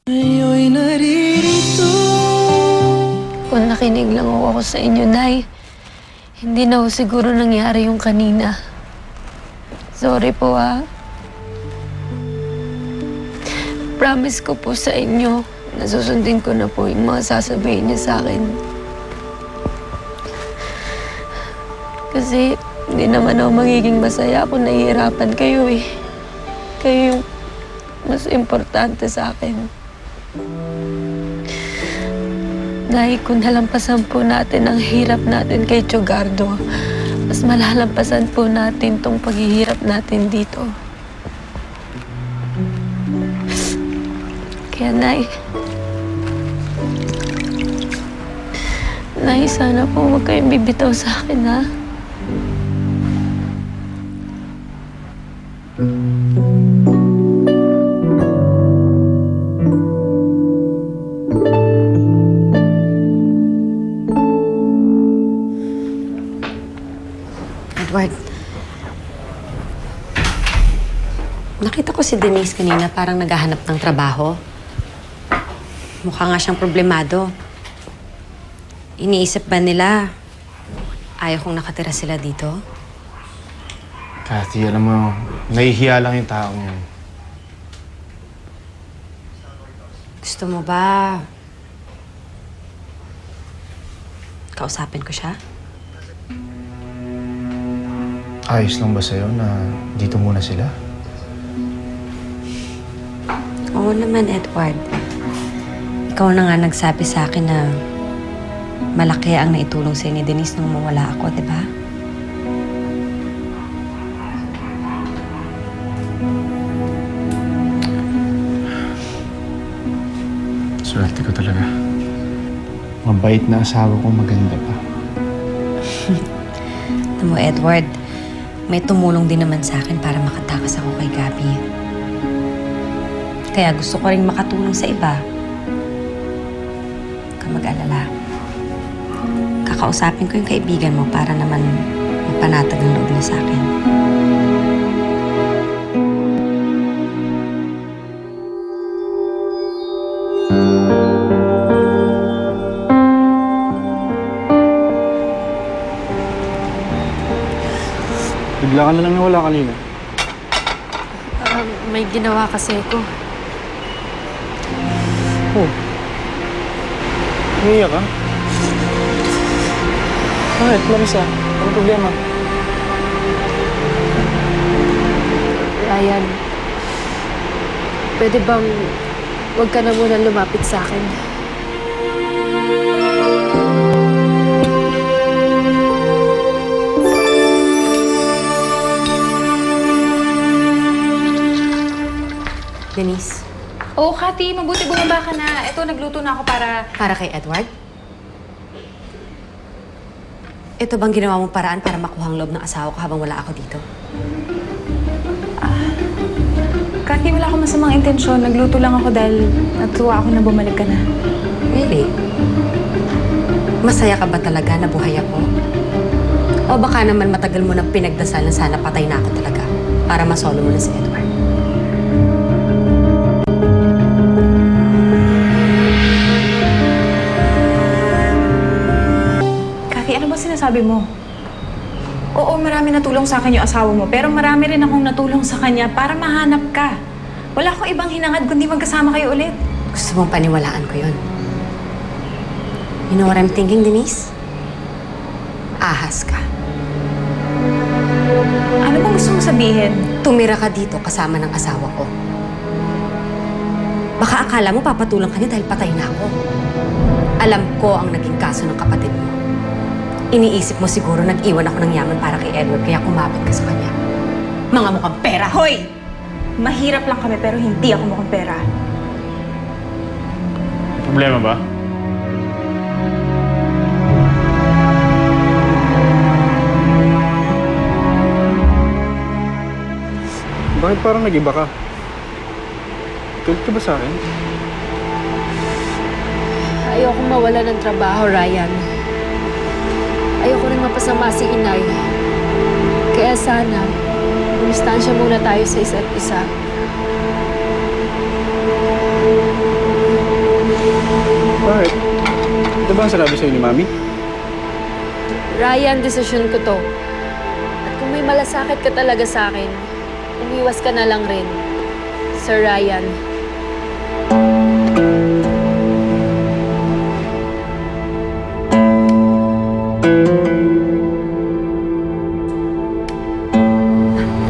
Ngayon'y naririto. Kung nakinig lang ako sa inyo, Nay, hindi na ho siguro nangyari yung kanina. Sorry po, ha. Promise ko po sa inyo na susundin ko na po yung mga sasabihin niya sa akin. Kasi hindi naman ako magiging masaya kung nahihirapan kayo, eh. Kayo yung mas importante sa akin. Nay, kung nalampasan po natin ang hirap natin kay Tiogardo, mas malalampasan po natin tong paghihirap natin dito. Kaya, Nay, sana po huwag kayong bibitaw sa akin, ha? Edward, nakita ko si Denise kanina parang naghahanap ng trabaho. Mukha nga siyang problemado. Iniisip ba nila ayaw kong nakatira sila dito? Kathy, alam mo, nahihiya lang yung taong yun. Gusto mo ba kausapin ko siya? Ayos lang ba sa'yo na dito muna sila? Oo naman, Edward. Ikaw na nga nagsabi sa akin na malaki ang naitulong sa'yo ni Denise nung mawala ako, di ba? Swerte ko talaga. Mabait na asawa ko, maganda pa. Alam mo, Edward, may tumulong din naman sa akin para makatakas ako kay Gabby. Kaya gusto ko rin makatulong sa iba. Huwag kang mag-alala. Kakausapin ko yung kaibigan mo para naman mapanatag ang loob niya sa akin. Bigla ka na lang nawala kanina. May ginawa kasi ko. Oh. Umiiyak ka? Bakit, Clarissa? Anong problema? Ryan, pwede bang huwag ka na muna lumapit sa akin? Denise, Oo, Kati, mabuti bumaba ka na. Ito, nagluto na ako para... para kay Edward? Ito bang ginawa mong paraan para makuha ang loob ng asawa ko habang wala ako dito? Kati, wala akong masamang intensyon. Nagluto lang ako dahil natuwa ako na bumalik ka na. Really? Masaya ka ba talaga na buhay ako? O baka naman matagal mo nang pinagdasal na sana patay na ako talaga para masolo mo na si Edward? Kati, ano ba sinasabi mo? Oo, marami natulong sa akin yung asawa mo, pero marami rin akong natulong sa kanya para mahanap ka. Wala akong ibang hinangad kundi magkasama kayo ulit. Gusto mong paniwalaan ko yun? You know what I'm thinking, Denise? Ahas ka. Ano bang gusto mong sabihin? Tumira ka dito kasama ng asawa ko. Baka akala mo papatulang ka niya dahil patay na ako. Alam ko ang naging kaso ng kapatid mo. Iniisip mo siguro nag-iwan ako ng yaman para kay Edward kaya kumapit ka sa kanya. Mga mukhang pera! Hoy! Mahirap lang kami pero hindi ako mukhang pera. Problema ba? Bakit parang nag-iba ka? Galit ka ba sa akin? Ayokong mawala ng trabaho, Ryan. Ayoko rin mapasama si Inay. Kaya sana, distansya muna tayo sa isa't isa. ba ang sinabi sa'yo ni Mami? Ryan, desisyon ko to. At kung may malasakit ka talaga sa akin, umiwas ka na lang rin. Sir Ryan.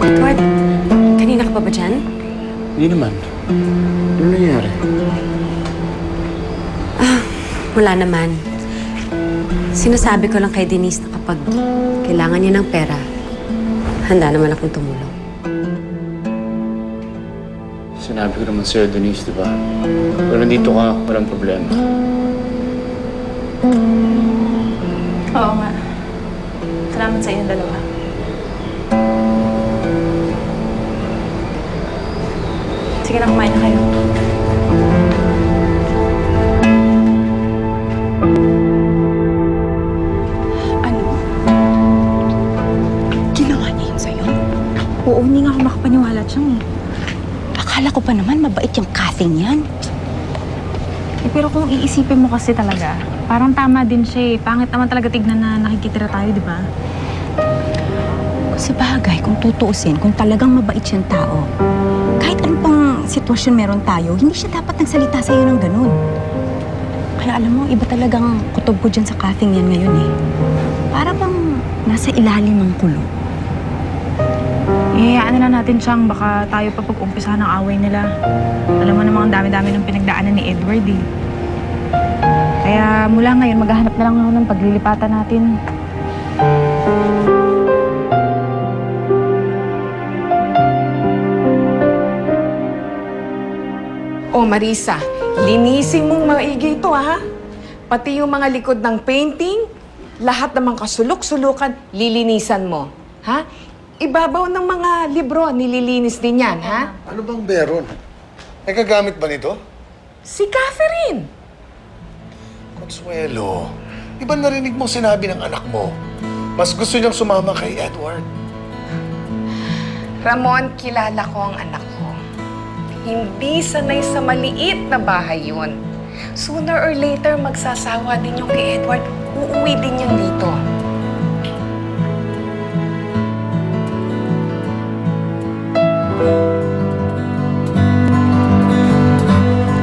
Edward, kanina ka pa ba dyan? Hindi naman. Ano nangyari? Wala naman. Sinasabi ko lang kay Denise na kapag kailangan niya ng pera, handa naman akong tumulong. Sinabi ko naman sa'yo, Denise, di ba? Pero nandito ka, walang problema. Oo nga. Salamat sa inyong dalawa. Sige na, kumain na kayo. Ano? Ginawa niya yun sa'yo? Oo, hindi nga ako makapaniwala siyang eh. Akala ko pa naman mabait yung Kathing yan. Pero kung iisipin mo kasi talaga, parang tama din siya eh. Pangit naman talaga tignan na nakikitira tayo, di ba? Kung sa bagay, kung tutuusin, kung talagang mabait siyang tao, kahit ano pang sitwasyon meron tayo, hindi siya dapat nagsalita sa'yo ng ganun. Kaya alam mo, iba talagang kutob ko dyan sa Kathing yan ngayon eh. Para bang nasa ilalim ng kulong. Ihayaan na natin siyang baka tayo pa pag-umpisa ng away nila. Alam mo namang ang dami-dami ng pinagdaanan ni Edward eh. Kaya mula ngayon, maghahanap na lang ako ng paglilipatan natin. Oh, Marisa, linisin mong maigi ito, ha? Pati yung mga likod ng painting, lahat ng mga kasulok-sulukan, lilinisan mo, ha? Ibabaw ng mga libro, nililinis din yan, ha? Ano bang meron? Nagagamit ba nito? Si Catherine! Consuelo, di ba narinig mo sinabi ng anak mo? Mas gusto niyang sumama kay Edward. Ramon, kilala ko ang anak ko. Hindi sanay sa maliit na bahay yun. Sooner or later, magsasawa din yung kay Edward. Uuwi din yan dito.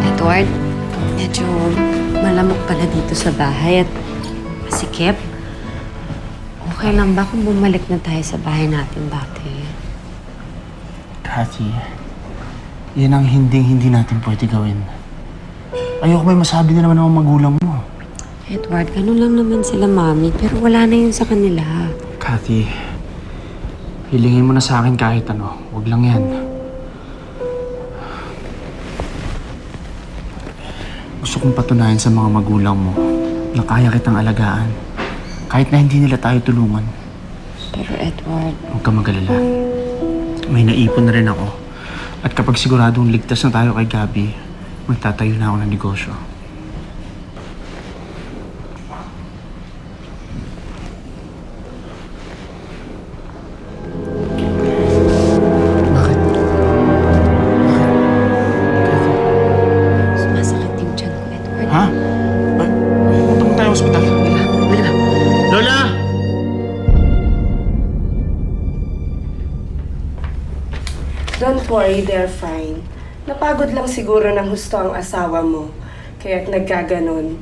Edward, medyo malamok pala dito sa bahay at masikip. Okay lang ba kung bumalik na tayo sa bahay natin dati? Cathy, yan ang hindi natin pwede gawin. Ayoko may masabi na naman ng mga magulang mo. Edward, ganun lang naman sila, Mami. Pero wala na yun sa kanila. Cathy, hilingin mo na sa akin kahit ano. Huwag lang yan. Gusto kong patunayan sa mga magulang mo na kaya kitang alagaan. Kahit na hindi nila tayo tulungan. Pero Edward... Huwag ka mag-alala. May naipon na rin ako. At kapag siguradong ligtas na tayo kay Gabi, magtatayo na ako ng negosyo. Bakit? Sumasakit yung tiyan ko, Edward. Ha? Punta mo tayo sa ospital. Halika na. Lola! Don't worry, they're fine. Napagod lang siguro ng husto ang asawa mo, kaya't nagkaganon.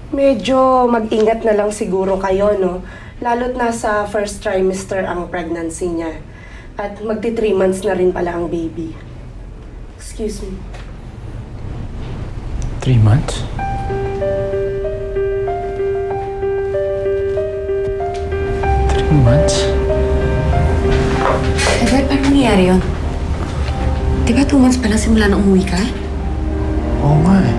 Medyo mag-ingat na lang siguro kayo, no? Lalo't nasa first trimester ang pregnancy niya. At magti 3 months na rin pala ang baby. Excuse me. 3 months? Edward, paano nangyayari yun? Di ba 2 months pa lang simula na umuwi ka? Oo nga eh.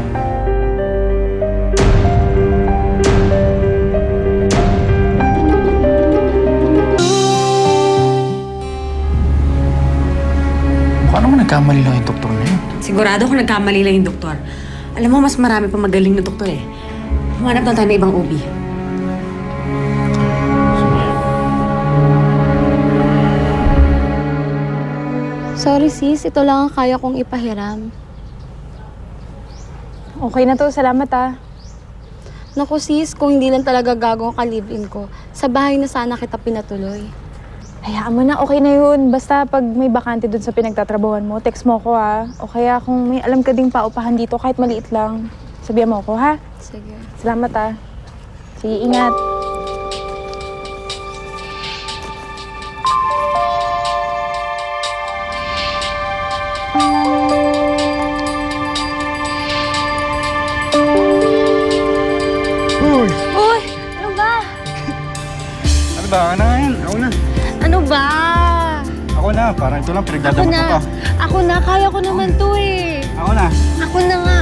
Mukha naman nagkamali lang yung doktor na yun. Sigurado ko nagkamali lang yung doktor. Alam mo, mas marami pa magaling na doktor eh. Humanap lang tayo ng ibang OB. Sorry sis, ito lang ang kaya kong ipahiram. Okay na to, salamat ah. Naku sis, kung hindi lang talaga gago ang kalibin ko, sa bahay na sana kita pinatuloy. Hayaan mo na, okay na yun. Basta pag may bakante dun sa pinagtatrabahuan mo, text mo ko ha. O kaya kung may alam ka ding paupahan dito, kahit maliit lang, sabihan mo ko ha. Sige. Salamat ha. Sige, ingat. Uy! Ano ba? Ano ba? Ako na ngayon. Ako na. Ano ba? Ako na. Parang ito lang. Ako Pinagdadamot na. ko pa. Ako na. Kaya ko naman to eh. Ako na. Ako na nga.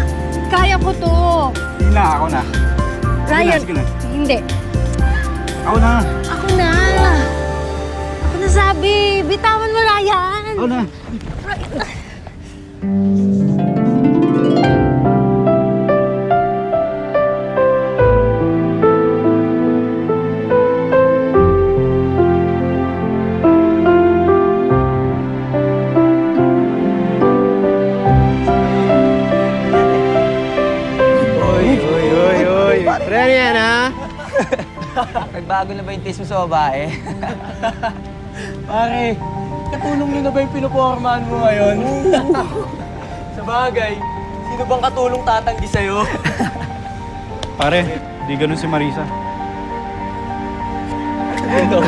Kaya ko to. Hindi na. Ako na. Ryan. Sige na. Hindi. Ako na. Ako na. Ako na sabi. Bitawan mo, Ryan. Ako na. Pre, yan ha? Nagbago na ba yung taste mo sa babae? Pare, katulong nyo na ba yung pinupormahan mo ngayon? Sa bagay, sino bang katulong tatanggi sa'yo? Pare, di ganun si Marisa. Ito.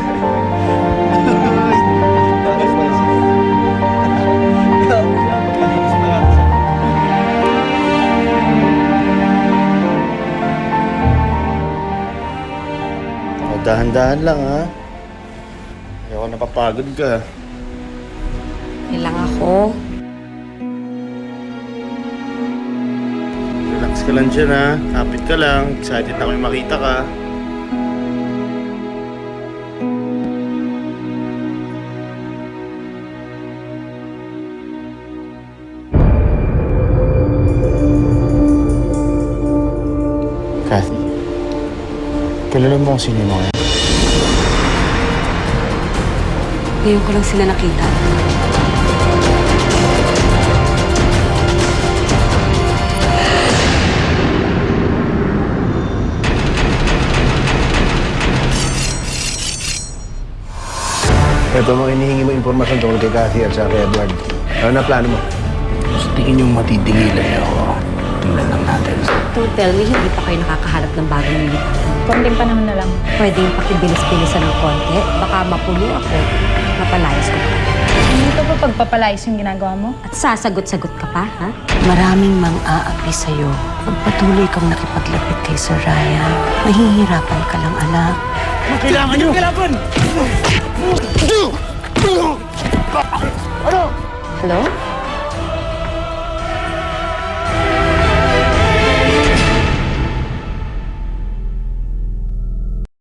Dahan-dahan lang, ha? Ayoko napapagod ka. Ilang ako. Relax ka lang dyan, ha? Kapit ka lang. Excited na kami makita ka. Kathy, kilala mo kung sino yung mga yan? Ngayon ko lang sila nakita. Ito mga hinihingi mo impormasyon tungkol kay Cathy at sa kay Edward. Ano na plano mo? Sa tingin yung matitingilan niya ako. Tingnan lang natin. Don't tell me, hindi pa kayo nakakahanap ng bagong lilipatan. Konting panahon na lang. Pwedeng pakibilis-bilisan ng konti. Baka mapulo ako. Mapalayas ko pa. Dito pa pagpapalayas yung ginagawa mo? At sasagot-sagot ka pa, ha? Maraming mang-aapi sa'yo. Pag patuloy kang nakipaglapit kay Sir Ryan, mahihirapan ka lang, anak. Kailangan nyo! Kailangan! Hello?